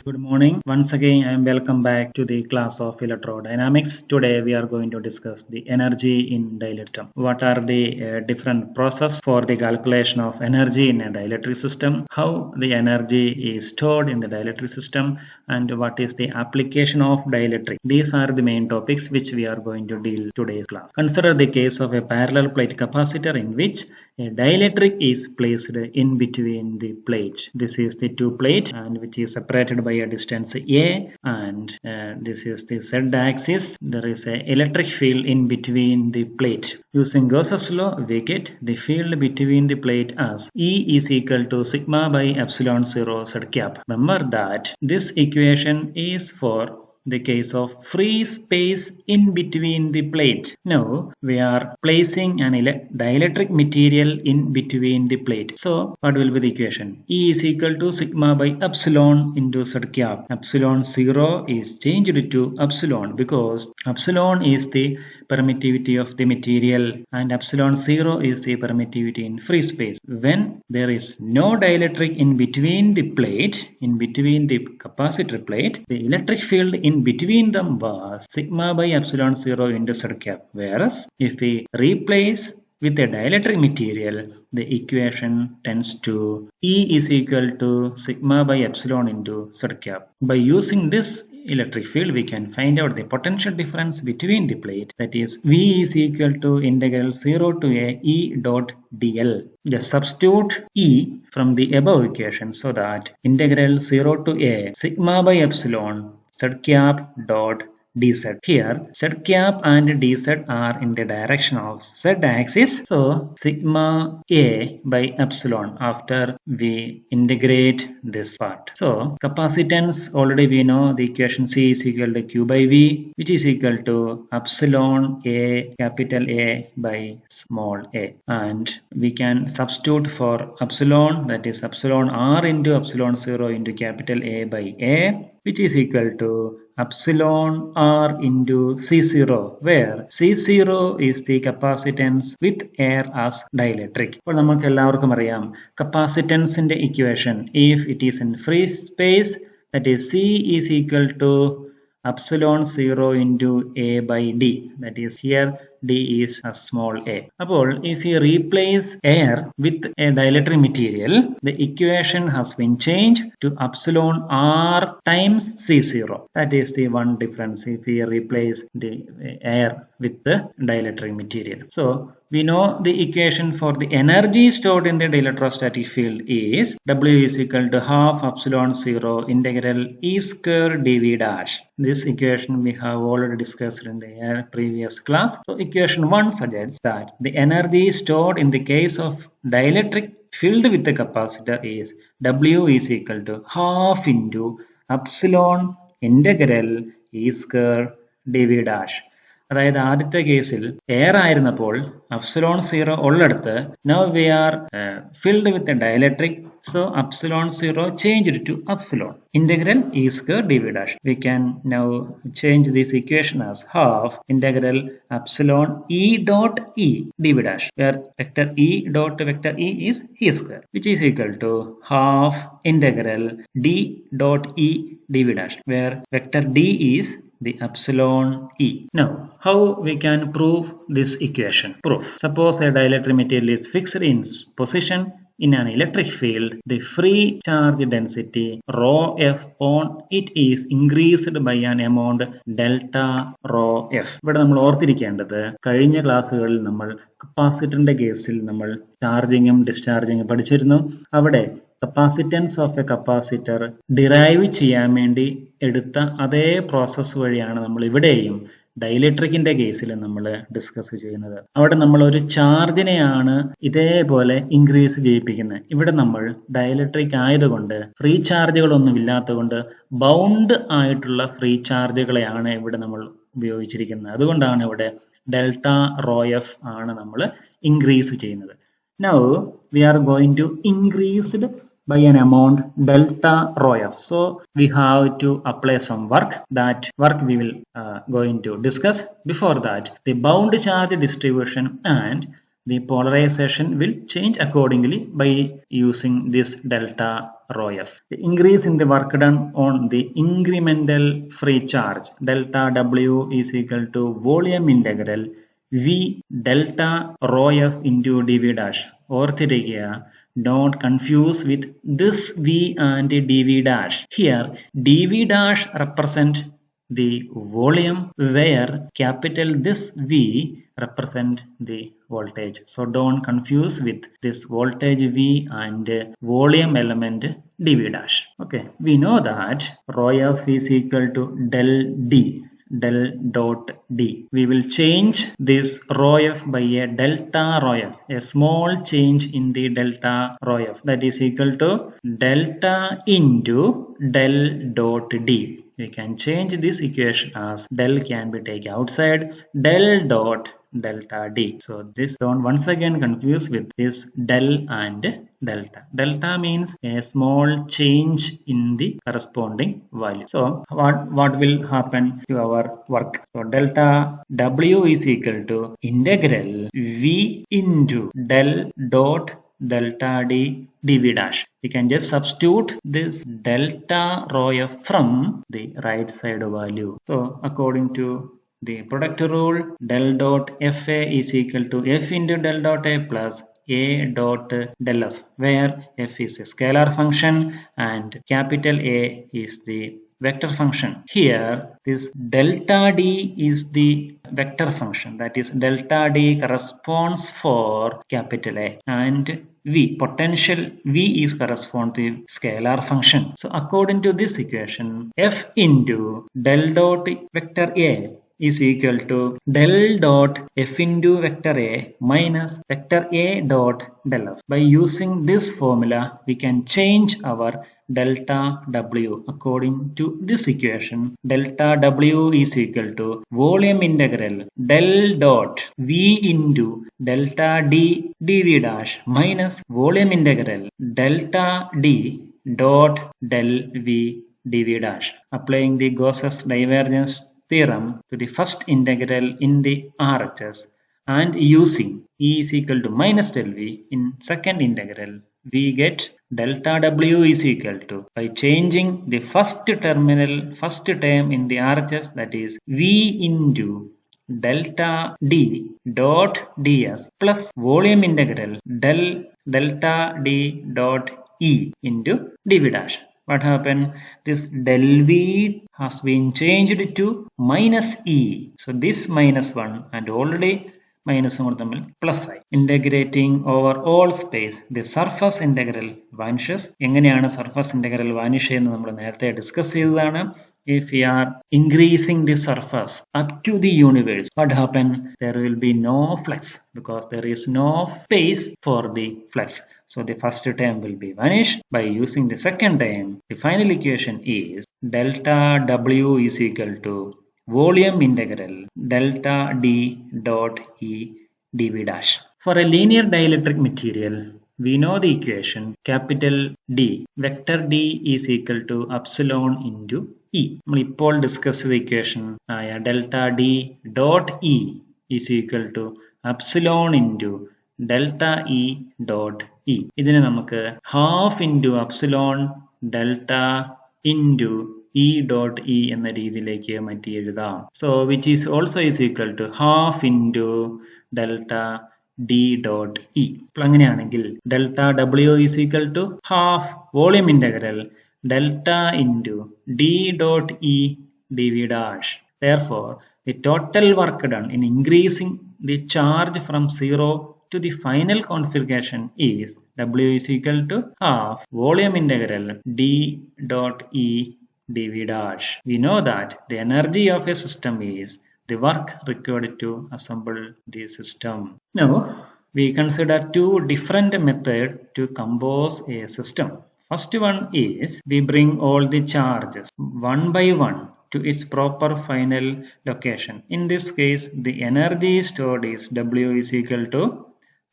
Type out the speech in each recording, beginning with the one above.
Good morning. Once again, I am welcome back to the class of electrodynamics. Today, we are going to discuss the energy in dielectrum. What are the different process for the calculation of energy in a dielectric system? How the energy is stored in the dielectric system, and what is the application of dielectric? These are the main topics which we are going to deal today's class. Consider the case of a parallel plate capacitor in which a dielectric is placed in between the plate. This is the two plate and which is separated by a distance A, and this is the Z axis. There is a electric field in between the plate. Using Gauss's law, we get the field between the plate as E is equal to sigma by epsilon 0 Z cap. Remember that this equation is for the case of free space in between the plate. Now we are placing an dielectric material in between the plate. So what will be the equation? E is equal to sigma by epsilon into Z cap. Epsilon 0 is changed to epsilon because epsilon is the permittivity of the material and epsilon 0 is the permittivity in free space. When there is no dielectric in between the plate, in between the capacitor plate, the electric field in between them was sigma by epsilon 0 into Z cap. Whereas if we replace with a dielectric material, the equation tends to E is equal to sigma by epsilon into Z cap. By using this electric field, we can find out the potential difference between the plate, that is V is equal to integral 0 to a E dot dl. Just substitute E from the above equation so that integral 0 to a sigma by epsilon Z cap dot dz. Here Z cap and dz are in the direction of Z axis. So sigma a by epsilon after we integrate this part. So capacitance, already we know the equation C is equal to Q by V, which is equal to epsilon a capital A by small a. And we can substitute for epsilon, that is epsilon r into epsilon 0 into capital A by A, which is equal to epsilon r into C0, where C0 is the capacitance with air as dielectric. അപ്പോൾ നമുക്ക് എല്ലാവർക്കും അറിയാം capacitance-ന്റെ equation, if it is in free space, that is C is equal to epsilon 0 into A by D, that is here D is a small a. അപ്പോൾ if you replace air with a dielectric material, the equation has been changed to epsilon r times C0. That is the one difference if we replace the air with the dielectric material. So we know the equation for the energy stored in the electrostatic field is W is equal to half epsilon 0 integral E square dV dash. This equation we have already discussed in the previous class. So equation 1 suggests that the energy stored in the case of dielectric filled with the capacitor is W is equal to half into epsilon integral E square dV dash. അതായത് ആദ്യത്തെ കേസിൽ air ആയിരുന്നപ്പോൾ epsilon 0 ഉള്ളിടത്ത് now we are filled with a dielectric, so epsilon 0 changed to epsilon integral E square dV dash. We can now change this equation as half integral epsilon E dot E dV dash, where vector E dot vector E is E square, which is equal to half integral D dot E dV dash, where vector D is the epsilon E. Now, how we can prove this equation? Proof. Suppose a dielectric material is fixed in position in an electric field, the free charge density rho f on it is increased by an amount delta rho f. ഇവിടെ നമ്മൾ ഓർത്തിരിക്കേണ്ടത്, കഴിഞ്ഞ ക്ലാസ്സുകളിൽ നമ്മൾ കപ്പാസിറ്ററിന്റെ കേസിൽ നമ്മൾ ചാർജിങ്ങും ഡിസ്ചാർജിങ്ങും പഠിച്ചിരുന്നു. അവിടെ capacitance of A capacitor derive ചെയ്യാൻ വേണ്ടി എടുത്ത അതേ പ്രോസസ്സ് വഴിയാണ് നമ്മൾ ഇവിടെയും ഡൈലക്ട്രിക്കിന്റെ കേസിൽ നമ്മൾ ഡിസ്കസ് ചെയ്യുന്നത്. അവിടെ നമ്മൾ ഒരു ചാർജിനെയാണ് ഇതേപോലെ ഇൻക്രീസ് ചെയ്യിപ്പിക്കുന്നത്. ഇവിടെ നമ്മൾ ഡൈലക്ട്രിക് ആയതുകൊണ്ട് ഫ്രീ ചാർജുകളൊന്നും ഇല്ലാത്തതുകൊണ്ട് ബൗണ്ട് ആയിട്ടുള്ള ഫ്രീ ചാർജുകളെയാണ് ഇവിടെ നമ്മൾ ഉപയോഗിച്ചിരിക്കുന്നത്. അതുകൊണ്ടാണ് ഇവിടെ ഡെൽറ്റ റോ എഫ് ആണ് നമ്മൾ ഇൻക്രീസ് ചെയ്യുന്നത്. Now we are going to increase it by an amount delta rho f. So we have to apply some work. That work we will going to discuss. Before that, the bound charge distribution and the polarization will change accordingly by using this delta rho f. The increase in the work done on the incremental free charge delta W is equal to volume integral V delta rho f into dV dash. Orthirikia, don't confuse with this V and dV dash. Here dV dash represent the volume where capital this V represent the voltage. So don't confuse with this voltage V and volume element dV dash. Okay, we know that rho f is equal to del D. Del dot D. We will change this rho f by a delta rho f, a small change in the delta rho f, that is equal to delta into del dot D. We can change this equation as del can be taken outside, del dot delta D. So this don't once again confuse with this del and delta. Delta means a small change in the corresponding value. So what will happen to our work? So delta W is equal to integral V into del dot delta D dV dash. We can just substitute this delta rho f from the right side value. So according to the product rule, del dot FA is equal to F into del dot A plus A dot del F, where F is a scalar function and capital A is the vector function. Here this delta D is the vector function, that is delta D corresponds for capital A, and V, potential V is correspond to scalar function. So according to this equation, F into del dot vector A is equal to del dot F into vector A minus vector A dot del F. By using this formula, we can change our delta W. According to this equation, delta W is equal to volume integral del dot V into delta D dV dash minus volume integral delta D dot del V dV dash. Applying the Gauss's divergence theorem to the first integral in the RHS and using E is equal to minus del V in second integral, we get delta W is equal to, by changing the first term in the RHS, that is V into delta D dot ds plus volume integral delta D dot E into dV dash. What happened? This del V has been changed to minus E. So this minus 1 and already minus plus I. Integrating over all space, the surface integral vanishes. എങ്ങനെയാണ് surface integral vanish എന്ന് നമ്മൾ നേരത്തെ discuss ചെയ്തതാണ്. If we are increasing the surface up to the universe, what happen? There will be no flux because there is no space for the flux. So the first term will be vanished. By using the second term, the final equation is delta W is equal to volume integral delta D dot E dV dash. For a linear dielectric material, we know the equation capital D, vector D is equal to epsilon into E. നമ്മൾ ഇപ്പോൾ discuss ചെയ്ത equation ആയ delta D dot E is equal to epsilon into delta E dot E. ഇതിനെ നമുക്ക് half into epsilon delta into E dot E എന്ന രീതിയിലേക്ക് മാറ്റി എഴുതാം. So which is also is equal to half into delta D dot E. അപ്പോൾ അങ്ങനെയാണെങ്കിൽ delta W is equal to half volume integral delta into d dot e dv dash. Therefore, the total work done in increasing the charge from 0 to the final configuration is W is equal to half volume integral d dot e dv dash. We know that the energy of a system is the work required to assemble the system. Now, we consider two different methods to compose a system. First one is we bring all the charges one by one to its proper final location. In this case, the energy stored is W is equal to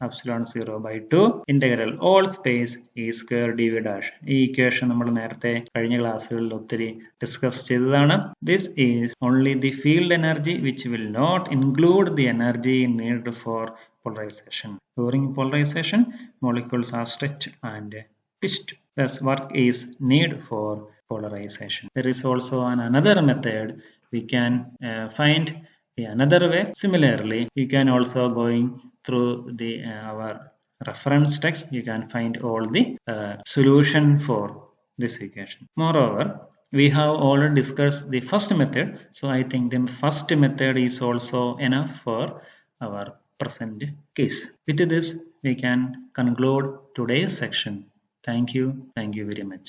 epsilon 0 by 2 integral all space E square dV dash. ഈ equation നമ്മൾ നേരത്തെ കഴിഞ്ഞ ക്ലാസ്സുകളിൽ ഒത്തിരി discuss ചെയ്തതാണ്. This is only the field energy which will not include the energy needed for polarization. During polarization, molecules are stretched and twist. Thus, work is needed for polarization. There is also another method we can find the another way. Similarly, you can also going through the our reference text. You can find all the solution for this equation. Moreover, we have already discussed the first method, so I think the first method is also enough for our present case. With this, we can conclude today's section. Thank you very much.